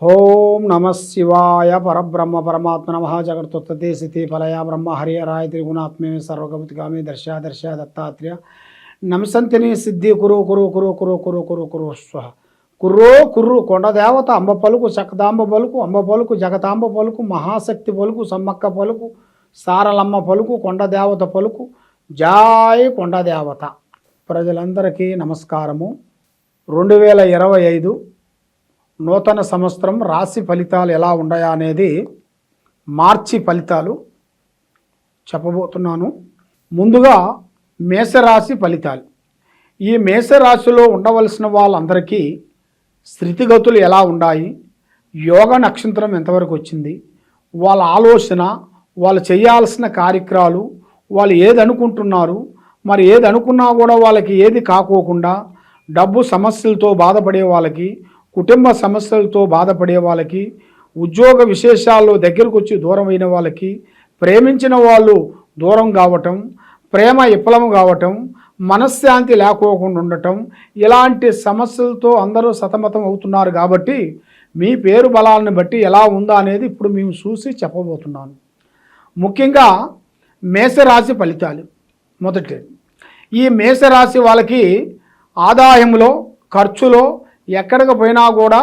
ఓం నమ శివాయ పరబ్రహ్మ పరమాత్మ నమ జగత్తుత్పత్తి స్థితి ఫలయ బ్రహ్మ హరియరాయ త్రిగుణాత్మే సర్వగమతిగామి దర్శ దర్శ దత్తాత్రేయ నమసంతిని సిద్ధి కురు కురు కురు కురు కురు కురు కురు స్వ కుర్రో కుర్రు కొండదేవత అంబ పలుకు చక్కదాంబ పలుకు అంబ పలుకు జగతాంబ పలుకు మహాశక్తి పలుకు సమ్మక్క పలుకు సారలమ్మ పలుకు కొండదేవత పలుకు జాయ్ కొండదేవత. ప్రజలందరికీ నమస్కారము. 2025 నూతన సంవత్సరం రాశి ఫలితాలు ఎలా ఉన్నాయా అనేది మార్చి ఫలితాలు చెప్పబోతున్నాను. ముందుగా మేషరాశి ఫలితాలు. ఈ మేషరాశిలో ఉండవలసిన వాళ్ళందరికీ స్థితిగతులు ఎలా ఉన్నాయి, యోగ నక్షత్రం ఎంతవరకు వచ్చింది, వాళ్ళ ఆలోచన, వాళ్ళు చేయాల్సిన కార్యక్రమాలు, వాళ్ళు ఏది అనుకుంటున్నారు, మరి ఏది అనుకున్నా కూడా వాళ్ళకి ఏది కాకోకుండా డబ్బు సమస్యలతో బాధపడే వాళ్ళకి, కుటుంబ సమస్యలతో బాధపడే వాళ్ళకి, ఉద్యోగ విశేషాల్లో దగ్గరకు వచ్చి దూరమైన వాళ్ళకి, ప్రేమించిన వాళ్ళు దూరం కావటం, ప్రేమ విఫలం కావటం, మనశ్శాంతి లేకోకుండా ఉండటం, ఇలాంటి సమస్యలతో అందరూ సతమతం అవుతున్నారు. కాబట్టి మీ పేరు బలాలను బట్టి ఎలా ఉందా అనేది ఇప్పుడు మేము చూసి చెప్పబోతున్నాను. ముఖ్యంగా మేషరాశి ఫలితాలు. మొదటి, ఈ మేషరాశి వాళ్ళకి ఆదాయంలో ఖర్చులో ఎక్కడికి పోయినా కూడా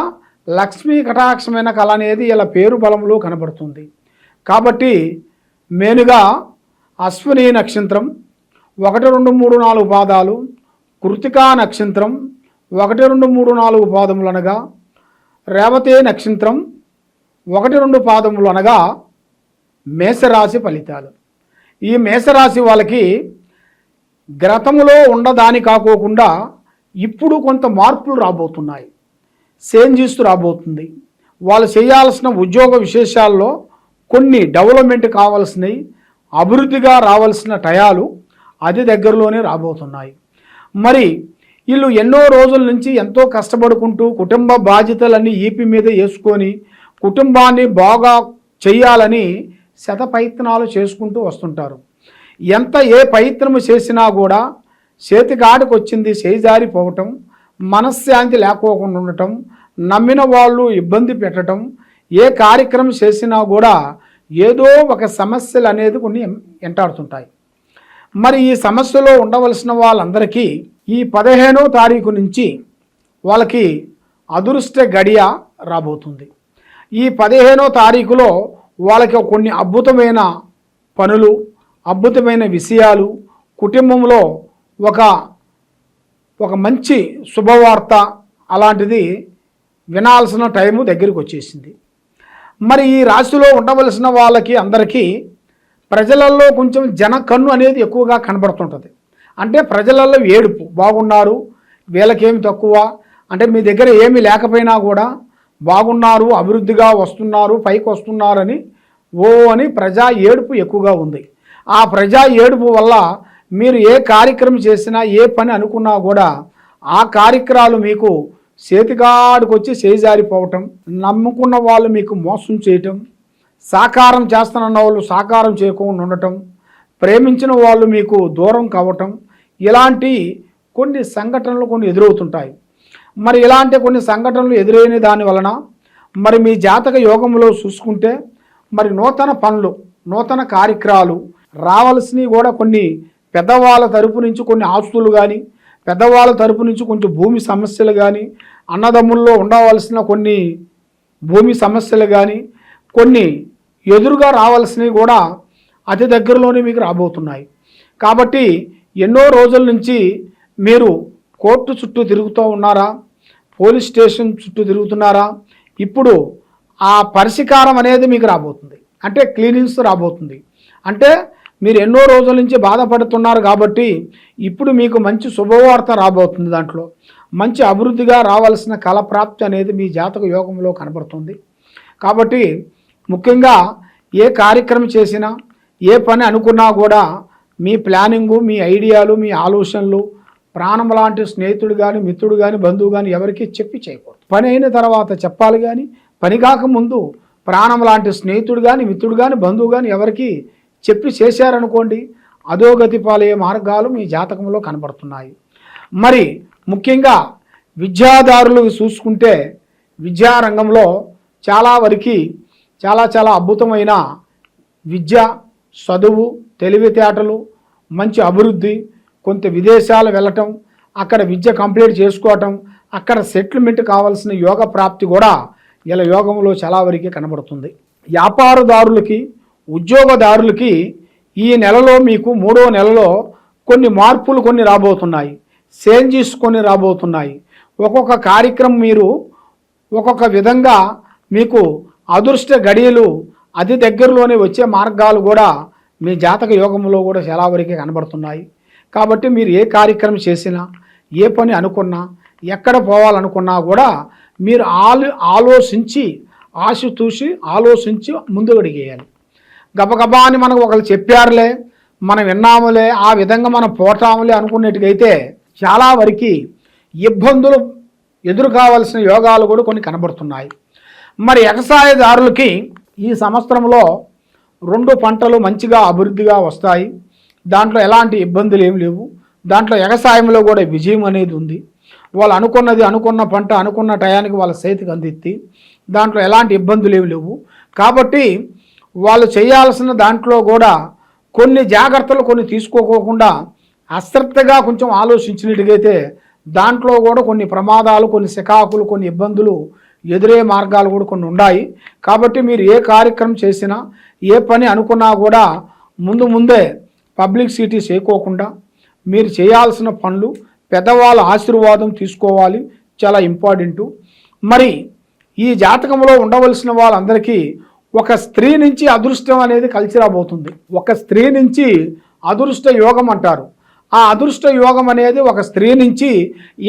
లక్ష్మీ కటాక్షమైన కళ అనేది ఇలా పేరు బలంలో కనబడుతుంది. కాబట్టి మెయిన్గా అశ్విని నక్షత్రం 1, 2, 3, 4 పాదాలు, కృతికా నక్షత్రం 1, 2, 3, 4 పాదములు అనగా, రేవతి నక్షత్రం 1, 2 పాదములు అనగా మేషరాశి ఫలితాలు. ఈ మేషరాశి వాళ్ళకి గ్రతములో ఉండదాని కాకోకుండా ఇప్పుడు కొంత మార్పులు రాబోతున్నాయి, చేంజెస్ రాబోతుంది. వాళ్ళు చేయాల్సిన ఉద్యోగ విశేషాల్లో కొన్ని డెవలప్మెంట్ కావాల్సినవి, అభివృద్ధిగా రావాల్సిన టయాలు అది దగ్గరలోనే రాబోతున్నాయి. మరి వీళ్ళు ఎన్నో రోజుల నుంచి ఎంతో కష్టపడుకుంటూ కుటుంబ బాధ్యతలన్నీ ఈపి మీద వేసుకొని కుటుంబాన్ని బాగా చేయాలని శత ప్రయత్నాలు చేసుకుంటూ వస్తుంటారు. ఏ ప్రయత్నం చేసినా కూడా చేతికాడికి వచ్చింది చేజారిపోవటం, మనశ్శాంతి లేకోకుండా ఉండటం, నమ్మిన వాళ్ళు ఇబ్బంది పెట్టడం, ఏ కార్యక్రమం చేసినా కూడా ఏదో ఒక సమస్యలు అనేది కొన్ని వెంటాడుతుంటాయి. మరి ఈ సమస్యలో ఉండవలసిన వాళ్ళందరికీ ఈ 15వ తారీఖు నుంచి వాళ్ళకి అదృష్ట గడియ రాబోతుంది. ఈ 15వ తారీఖులో వాళ్ళకి కొన్ని అద్భుతమైన పనులు, అద్భుతమైన విషయాలు, కుటుంబంలో ఒక మంచి శుభవార్త అలాంటిది వినాల్సిన టైము దగ్గరికి వచ్చేసింది. మరి ఈ రాశిలో ఉండవలసిన వాళ్ళకి అందరికీ ప్రజలలో కొంచెం జనకన్ను అనేది ఎక్కువగా కనబడుతుంటుంది. అంటే ప్రజలలో ఏడుపు, బాగున్నారు, వీళ్ళకేమి తక్కువ, అంటే మీ దగ్గర ఏమీ లేకపోయినా కూడా బాగున్నారు, అభివృద్ధిగా వస్తున్నారు, పైకి వస్తున్నారని అని ప్రజా ఏడుపు ఎక్కువగా ఉంది. ఆ ప్రజా ఏడుపు వల్ల మీరు ఏ కార్యక్రమం చేసినా, ఏ పని అనుకున్నా కూడా ఆ కార్యక్రమాలు మీకు చేతికాడికి వచ్చి చేజారిపోవటం, నమ్ముకున్న వాళ్ళు మీకు మోసం చేయటం, సాకారం చేస్తానన్న వాళ్ళు సాకారం చేయకుండా ఉండటం, ప్రేమించిన వాళ్ళు మీకు దూరం కావటం, ఇలాంటి కొన్ని సంఘటనలు కొన్ని ఎదురవుతుంటాయి. మరి ఇలాంటి కొన్ని సంఘటనలు ఎదురైన దాని వలన మరి మీ జాతక యోగంలో చూసుకుంటే మరి నూతన పనులు, నూతన కార్యక్రమాలు రావాల్సినవి కూడా కొన్ని పెద్దవాళ్ళ తరపు నుంచి కొన్ని ఆస్తులు కానీ, పెద్దవాళ్ళ తరపు నుంచి కొంచెం భూమి సమస్యలు కానీ, అన్నదమ్ముల్లో ఉండవలసిన కొన్ని భూమి సమస్యలు కానీ, కొన్ని ఎదురుగా రావాల్సినవి కూడా అతి దగ్గరలోనే మీకు రాబోతున్నాయి. కాబట్టి ఎన్నో రోజుల నుంచి మీరు కోర్టు చుట్టూ తిరుగుతూ ఉన్నారా, పోలీస్ స్టేషన్ చుట్టూ తిరుగుతున్నారా, ఇప్పుడు ఆ పరిష్కారం అనేది మీకు రాబోతుంది. అంటే క్లీనింగ్స్ రాబోతుంది. అంటే మీరు ఎన్నో రోజుల నుంచి బాధపడుతున్నారు కాబట్టి ఇప్పుడు మీకు మంచి శుభవార్త రాబోతుంది. దాంట్లో మంచి అభివృద్ధిగా రావాల్సిన కళప్రాప్తి అనేది మీ జాతక యోగంలో కనబడుతుంది. కాబట్టి ముఖ్యంగా ఏ కార్యక్రమం చేసినా, ఏ పని అనుకున్నా కూడా మీ ప్లానింగు, మీ ఐడియాలు, మీ ఆలోచనలు ప్రాణం లాంటి స్నేహితుడు కానీ, మిత్రుడు కానీ, బంధువు కానీ ఎవరికి చెప్పి చేయకూడదు. పని అయిన తర్వాత చెప్పాలి. కానీ పని కాకముందు ప్రాణం లాంటి స్నేహితుడు కానీ, మిత్రుడు కానీ, బంధువు కానీ ఎవరికి చెప్పి చేశారనుకోండి, అధోగతి పాలయ్యే మార్గాలు మీ జాతకంలో కనబడుతున్నాయి. మరి ముఖ్యంగా విద్యాదారులు చూసుకుంటే విద్యారంగంలో చాలా వరకు చాలా అద్భుతమైన విద్య, చదువు, తెలివితేటలు, మంచి అభివృద్ధి, కొంత విదేశాలు వెళ్ళటం, అక్కడ విద్య కంప్లీట్ చేసుకోవటం, అక్కడ సెటిల్మెంట్ కావాల్సిన యోగ ప్రాప్తి కూడా ఇలా యోగంలో చాలా వరకు కనబడుతుంది. వ్యాపారదారులకి, ఉద్యోగదారులకి ఈ నెలలో మీకు 3వ నెలలో కొన్ని మార్పులు రాబోతున్నాయి, చేంజెస్ రాబోతున్నాయి. ఒక్కొక్క కార్యక్రమం మీరు ఒక్కొక్క విధంగా మీకు అదృష్ట గడియలు అతి దగ్గరలోనే వచ్చే మార్గాలు కూడా మీ జాతక యోగంలో కూడా చాలా వరకే కనబడుతున్నాయి. కాబట్టి మీరు ఏ కార్యక్రమం చేసినా, ఏ పని అనుకున్నా, ఎక్కడ పోవాలనుకున్నా కూడా మీరు ఆలోచించి ముందుకు అడిగేయాలి. గబగబా అని మనకు ఒకరు చెప్పారులే, మనం విన్నాములే, ఆ విధంగా మనం పోతాములే అనుకునేట్టుకైతే చాలా వరకు ఇబ్బందులు ఎదురు కావాల్సిన యోగాలు కూడా కొన్ని కనబడుతున్నాయి. మరి వ్యవసాయదారులకి ఈ సంవత్సరంలో 2 పంటలు మంచిగా అభివృద్ధిగా వస్తాయి. దాంట్లో ఎలాంటి ఇబ్బందులు ఏమి లేవు. దాంట్లో వ్యవసాయంలో కూడా విజయం అనేది ఉంది. వాళ్ళు అనుకున్న పంట అనుకున్న టయానికి వాళ్ళ చేతికి అందిద్ది. దాంట్లో ఎలాంటి ఇబ్బందులు ఏమి లేవు. కాబట్టి వాళ్ళు చేయాల్సిన దాంట్లో కూడా కొన్ని జాగ్రత్తలు కొన్ని తీసుకోకుండా అశ్రద్ధగా కొంచెం ఆలోచించినట్టుగైతే దాంట్లో కూడా కొన్ని ప్రమాదాలు, కొన్ని సికాకులు, కొన్ని ఇబ్బందులు ఎదురే మార్గాలు కూడా కొన్ని ఉన్నాయి. కాబట్టి మీరు ఏ కార్యక్రమం చేసినా, ఏ పని అనుకున్నా కూడా ముందే పబ్లిసిటీ చేయకోకుండా మీరు చేయాల్సిన పనులు పెద్దవాళ్ళ ఆశీర్వాదం తీసుకోవాలి, చాలా ఇంపార్టెంటు. మరి ఈ జాతకంలో ఉండవలసిన వాళ్ళందరికీ ఒక స్త్రీ నుంచి అదృష్టం అనేది కలిసి రాబోతుంది. ఒక స్త్రీ నుంచి అదృష్ట యోగం అంటారు. ఆ అదృష్ట యోగం అనేది ఒక స్త్రీ నుంచి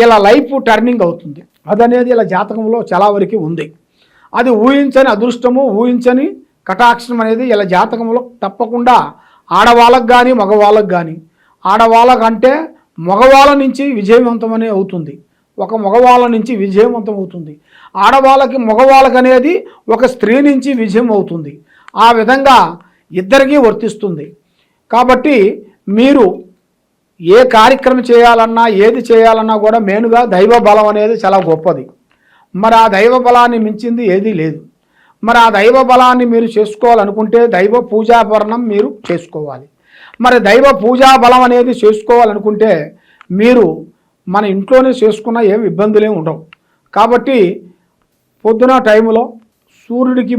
ఇలా లైఫ్ టర్నింగ్ అవుతుంది. అదనేది ఇలా జాతకంలో చాలా వరకు ఉంది. అది ఊహించని అదృష్టము, ఊహించని కటాక్షం అనేది ఇలా జాతకంలో తప్పకుండా ఆడవాళ్ళకు కానీ మగవాళ్ళకు కానీ, ఆడవాళ్ళకంటే మగవాళ్ళ నుంచి విజయవంతమనే అవుతుంది, ఒక మగవాళ్ళ నుంచి విజయవంతం అవుతుంది. ఆడవాళ్ళకి మగవాళ్ళకి అనేది ఒక స్త్రీ నుంచి విజయం అవుతుంది. ఆ విధంగా ఇద్దరికీ వర్తిస్తుంది. కాబట్టి మీరు ఏ కార్యక్రమం చేయాలన్నా, ఏది చేయాలన్నా కూడా మెయిన్గా దైవ బలం అనేది చాలా గొప్పది. మరి ఆ దైవ బలాన్ని మించింది ఏదీ లేదు. మరి ఆ దైవ బలాన్ని మీరు చేసుకోవాలనుకుంటే దైవ పూజాభరణం మీరు చేసుకోవాలి. మరి దైవ పూజా బలం అనేది చేసుకోవాలనుకుంటే మీరు మన ఇంట్లోనే చేసుకున్న ఏమి ఇబ్బందులేమి ఉండవు. కాబట్టి పొద్దున టైంలో సూర్యుడికి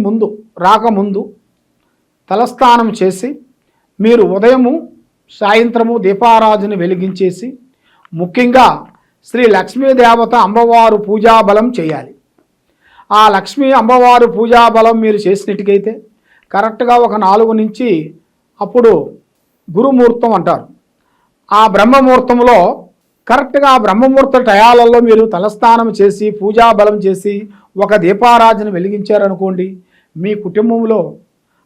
రాకముందు తలస్నానం చేసి మీరు ఉదయము సాయంత్రము దీపారాధన వెలిగించేసి ముఖ్యంగా శ్రీ లక్ష్మీదేవత అమ్మవారు పూజాబలం చేయాలి. ఆ లక్ష్మీ అమ్మవారు పూజాబలం మీరు చేసినట్టుకైతే కరెక్ట్గా ఒక 4 నుంచి అప్పుడు గురుముహూర్తం అంటారు. ఆ బ్రహ్మముహూర్తంలో కరెక్ట్గా ఆ బ్రహ్మముహూర్త టయాలలో మీరు తలస్నానం చేసి పూజాబలం చేసి ఒక దీపారాధన వెలిగించారనుకోండి, మీ కుటుంబంలో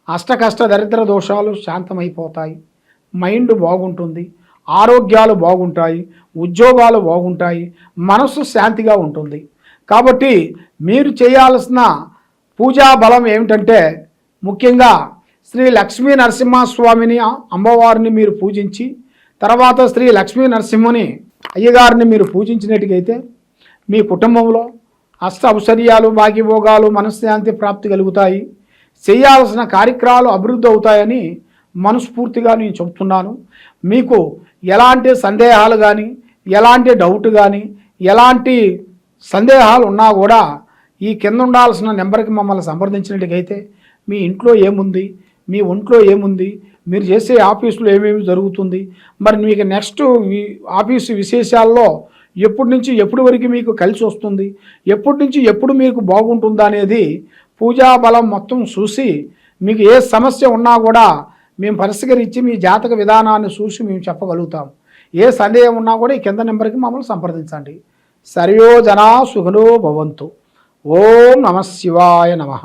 అష్టకష్ట దరిద్ర దోషాలు శాంతమైపోతాయి, మైండ్ బాగుంటుంది, ఆరోగ్యాలు బాగుంటాయి, ఉద్యోగాలు బాగుంటాయి, మనస్సు శాంతిగా ఉంటుంది. కాబట్టి మీరు చేయాల్సిన పూజా బలం ఏమిటంటే ముఖ్యంగా శ్రీ లక్ష్మీ నరసింహస్వామిని అమ్మవారిని మీరు పూజించి తర్వాత శ్రీ లక్ష్మీ నరసింహుని అయ్యగారిని మీరు పూజించినట్టుగైతే మీ కుటుంబంలో అష్ట ఔషధ్యాలు, భాగ్యభోగాలు, మనశ్శాంతి ప్రాప్తి కలుగుతాయి, చేయాల్సిన కార్యక్రమాలు అభివృద్ధి అవుతాయని మనస్ఫూర్తిగా నేను చెబుతున్నాను. మీకు ఎలాంటి సందేహాలు కానీ, ఎలాంటి డౌట్ కానీ, ఎలాంటి సందేహాలు ఉన్నా కూడా ఈ కింద ఉండాల్సిన నెంబర్కి మమ్మల్ని సంప్రదించినట్టుగైతే మీ ఇంట్లో ఏముంది, మీ ఒంట్లో ఏముంది, మీరు చేసే ఆఫీసులో ఏమేమి జరుగుతుంది, మరి మీకు నెక్స్ట్ ఆఫీసు విశేషాల్లో ఎప్పటి నుంచి ఎప్పటి వరకు మీకు కలిసి వస్తుంది, ఎప్పటి నుంచి ఎప్పుడు మీకు బాగుంటుందా అనేది పూజా బలం మొత్తం చూసి మీకు ఏ సమస్య ఉన్నా కూడా మేము పరిష్కరించి మీ జాతక విధానాన్ని చూసి మేము చెప్పగలుగుతాం. ఏ సందేహం ఉన్నా కూడా ఈ కింద నెంబర్కి మమ్మల్ని సంప్రదించండి. సర్వో జనా సుఖనో భవంతు. ఓం నమః శివాయ నమః.